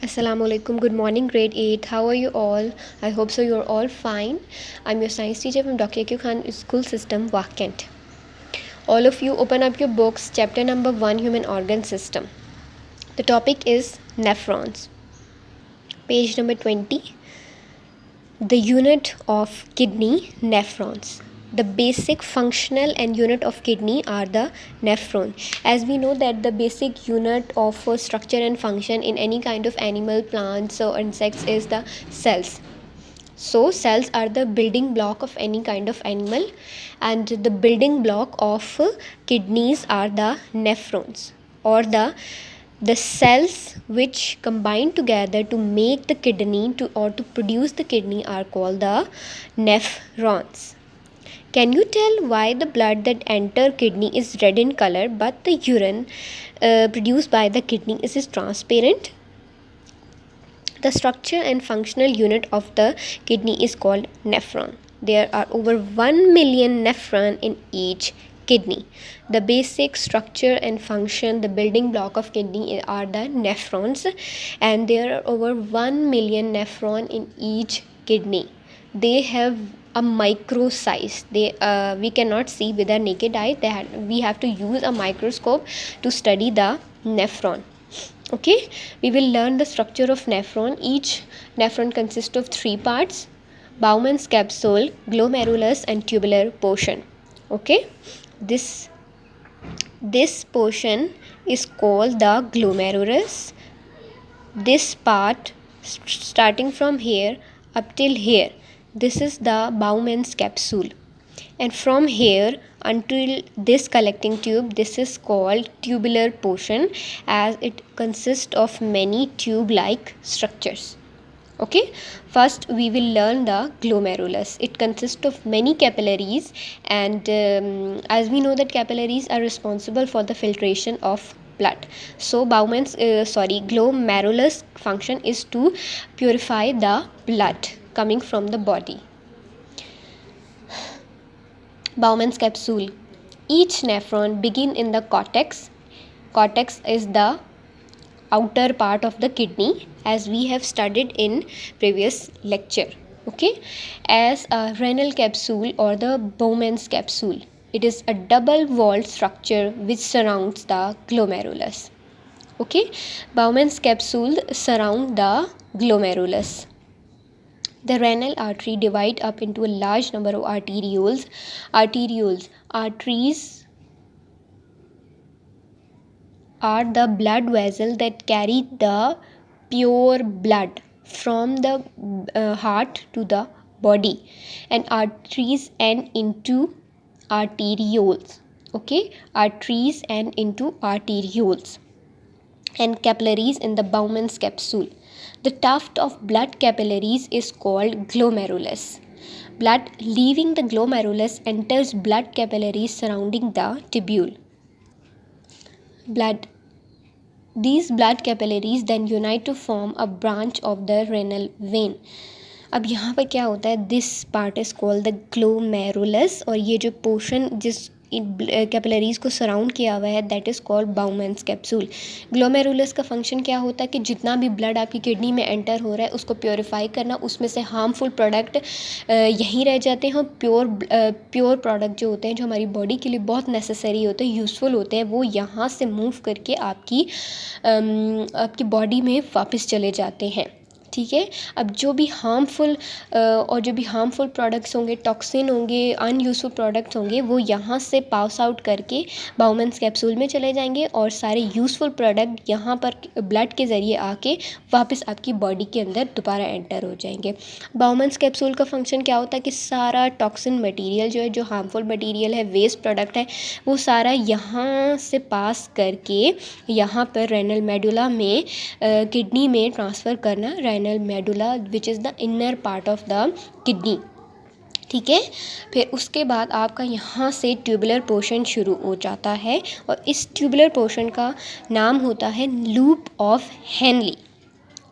Assalamu alaikum. Good morning, grade 8. How are you all? I hope so you're all fine. I'm your science teacher from Dr. Q Khan School System, Wakent. All of you open up your books, chapter number 1, Human Organ System. The topic is nephrons. Page number 20. The unit of kidney, nephrons. The basic functional and unit of kidney are the nephron. As we know that the basic unit of structure and function in any kind of animal, plants or insects is the cells. So cells are the building block of any kind of animal, and the building block of kidneys are the nephrons, or the cells which combine together to make the kidney to produce the kidney are called the nephrons. Can you tell why the blood that enter kidney is red in color but the urine produced by the kidney is transparent? The structure and functional unit of the kidney is called nephron. There are over 1 million nephron in each kidney. The basic structure and function, the building block of kidney are the nephrons, and there are over 1 million nephron in each kidney. They have a micro size. We cannot see with our naked eye. We have to use a microscope to study the nephron. Okay, we will learn the structure of nephron. Each nephron consists of 3 parts: Bowman's capsule, glomerulus and tubular portion. Okay, this portion is called the glomerulus. This part starting from here up till here, this is the Bowman's capsule, and from here until this collecting tube, this is called tubular portion, as it consists of many tube like structures. Okay, first we will learn the glomerulus. It consists of many capillaries, and as we know that capillaries are responsible for the filtration of blood. So glomerulus function is to purify the blood coming from the body. Bowman's capsule. Each nephron begin in the cortex. Cortex is the outer part of the kidney, as we have studied in previous lecture. Okay, as a renal capsule or the Bowman's capsule. It is a double walled structure which surrounds the glomerulus. Okay, Bowman's capsule surround the glomerulus. The renal artery divide up into a large number of arterioles. Arteries are the blood vessels that carry the pure blood from the heart to the body, and arteries end into arterioles. Okay, arteries end into arterioles, and capillaries in the Bowman's capsule. The tuft of blood capillaries is called glomerulus. Blood leaving the glomerulus enters blood capillaries surrounding the tubule. These blood capillaries then unite to form a branch of the renal vein. अब यहाँ पर क्या होता है, this part is called the glomerulus, और ये जो portion जिस कैपिलरीज को सराउंड किया हुआ है that is called Bowman's capsule. Glomerulus का फंक्शन क्या होता है कि जितना भी ब्लड आपकी किडनी में एंटर हो रहा है उसको प्योरीफाई करना, उसमें से हार्मफुल प्रोडक्ट यहीं रह जाते हैं, प्योर प्रोडक्ट जो होते हैं जो हमारी बॉडी के लिए बहुत नेसेसरी होते हैं, यूज़फुल होते हैं, वो यहाँ से मूव करके आपकी बॉडी में वापस चले जाते हैं. ठीक है, अब जो भी हार्मफुल प्रोडक्ट्स होंगे, टॉक्सिन होंगे, अनयूजफुल प्रोडक्ट्स होंगे, वो यहाँ से पास आउट करके बाउमैन्स कैप्सूल में चले जाएंगे, और सारे यूज़फुल प्रोडक्ट यहाँ पर ब्लड के ज़रिए आके वापस आपकी बॉडी के अंदर दोबारा एंटर हो जाएंगे. बाउमैन्स कैप्सूल का फंक्शन क्या होता है कि सारा टॉक्सिन मटीरियल जो है, जो हार्मफुल मटीरियल है, वेस्ट प्रोडक्ट है, वो सारा यहाँ से पास करके यहाँ पर रेनल मेडुला में किडनी में ट्रांसफ़र करना. Renal medulla which is the inner part of the kidney. ठीक है, फिर उसके बाद आपका यहाँ से ट्यूबुलर पोर्शन शुरू हो जाता है, और इस ट्यूबुलर पोर्शन का नाम होता है loop of Henley.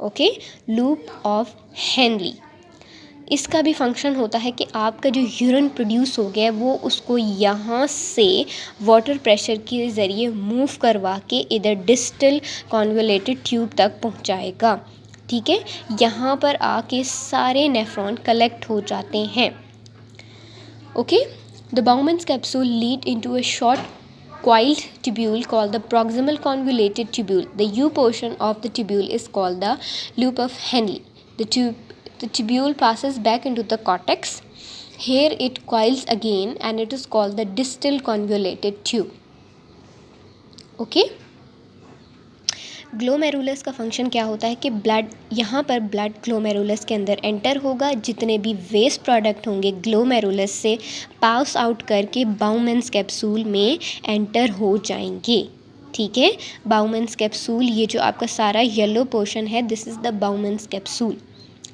Okay, loop of Henley. इसका भी फंक्शन होता है कि आपका जो यूरिन प्रोड्यूस हो गया है वो उसको यहाँ से वाटर प्रेशर के ज़रिए मूव करवा के इधर डिस्टल कॉन्वोलेटेड ट्यूब तक पहुँचाएगा। ठीक है, यहाँ पर आके सारे नेफ्रॉन कलेक्ट हो जाते हैं। Okay, the Bowman's capsule lead into a short coiled tubule called the proximal convoluted tubule. The U portion of the tubule is called the loop of Henle. The tubule passes back into the cortex. Here it coils again and it is called the distal convoluted tube. Okay. Glomerulus का function क्या होता है कि blood, यहाँ पर blood glomerulus के अंदर enter होगा, जितने भी वेस्ट प्रोडक्ट होंगे ग्लोमेरुलस से पास आउट करके बाउमन्स कैप्सूल में एंटर हो जाएंगे। ठीक है, बाउमन्स कैप्सूल, ये जो आपका सारा येलो पोर्शन है, this is the Bowman's capsule.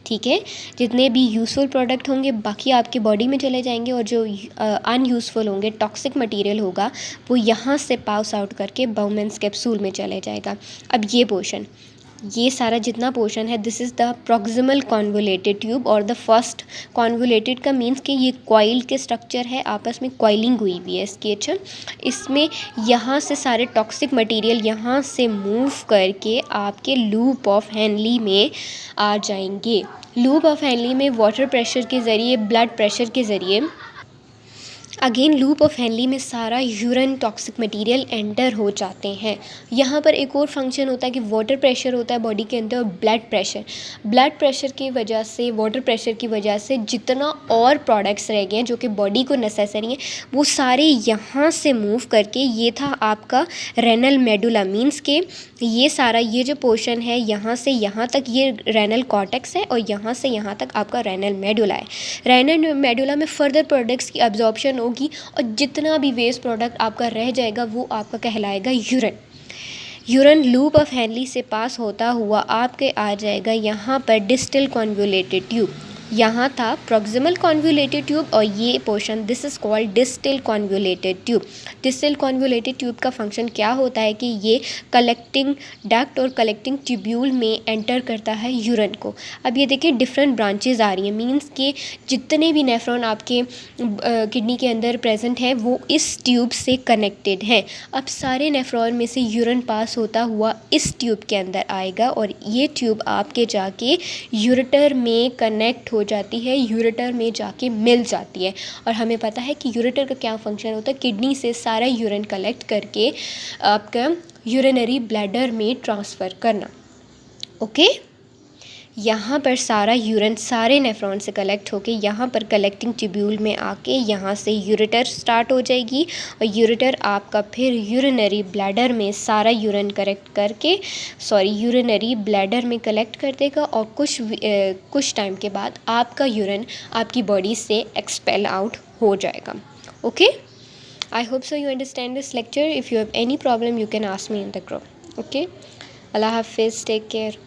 ठीक है, जितने भी यूज़फुल प्रोडक्ट होंगे बाकी आपकी बॉडी में चले जाएंगे और जो अनयूज़फुल होंगे, टॉक्सिक मटेरियल होगा, वो यहाँ से पास आउट करके बाउमन्स कैप्सूल में चले जाएगा। अब ये पोर्शन, ये सारा जितना पोर्शन है, this is the proximal convoluted tube और द फर्स्ट कॉन्वोलेटेड का मीन्स कि ये कॉइल के स्ट्रक्चर है, आपस में कॉइलिंग हुई हुई है इसकी। अच्छा, इसमें यहाँ से सारे टॉक्सिक मटेरियल यहाँ से मूव करके आपके लूप ऑफ हेनली में आ जाएंगे। लूप ऑफ हेनली में वाटर प्रेशर के ज़रिए, ब्लड प्रेशर के ज़रिए, अगेन लूप ऑफ हेनली में सारा यूरिन टॉक्सिक मटेरियल एंटर हो जाते हैं। यहाँ पर एक और फंक्शन होता है कि वाटर प्रेशर होता है बॉडी के अंदर और ब्लड प्रेशर की वजह से, वाटर प्रेशर की वजह से जितना और प्रोडक्ट्स रह गए हैं जो कि बॉडी को नेसेसरी हैं, वो सारे यहाँ से मूव करके, ये था आपका रेनल मेडुला, मीन्स के ये सारा, ये जो पोर्शन है यहाँ से यहाँ तक ये रेनल कॉर्टेक्स है और यहाँ से यहाँ तक आपका रेनल मेडुला है। रेनल मेडुला में फर्दर प्रोडक्ट्स की एब्जॉर्प्शन होगी और जितना भी वेस्ट प्रोडक्ट आपका रह जाएगा वो आपका कहलाएगा यूरिन लूप ऑफ हेनली से पास होता हुआ आपके आ जाएगा यहाँ पर डिस्टल कॉन्वोलेटेड ट्यूब। यहाँ था प्रॉक्सिमल कॉन्वोलेटेड ट्यूब और ये portion, this is called distal convoluted tube. Distal convoluted tube का फंक्शन क्या होता है कि ये कलेक्टिंग डक्ट और कलेक्टिंग ट्यूब्यूल में एंटर करता है यूरिन को। अब ये देखिए डिफरेंट ब्रांचेज आ रही हैं, मींस के जितने भी नेफ्रॉन आपके किडनी के अंदर प्रेजेंट हैं वो इस ट्यूब से कनेक्टेड हैं। अब सारे नेफ्रॉन में से यूरिन पास होता हुआ इस ट्यूब के अंदर आएगा और ये ट्यूब आपके जाके यूरेटर में कनेक्ट हो जाती है, यूरेटर में जाके मिल जाती है। और हमें पता है कि यूरेटर का क्या फंक्शन होता है, किडनी से सारा यूरिन कलेक्ट करके आपका यूरिनरी ब्लैडर में ट्रांसफ़र करना। ओके, यहाँ पर सारा यूरिन सारे नेफ्रॉन से कलेक्ट होके यहाँ पर कलेक्टिंग ट्यूब्यूल में आके यहाँ से यूरेटर स्टार्ट हो जाएगी और यूरेटर आपका फिर यूरिनरी ब्लैडर में सारा यूरिन कलेक्ट करके यूरिनरी ब्लैडर में कलेक्ट कर देगा और कुछ टाइम के बाद आपका यूरिन आपकी बॉडी से एक्सपेल आउट हो जाएगा। Okay, I hope so you understand this lecture. If you have any problem you can ask me in the group. Okay, अल्लाह हाफिज़, टेक केयर।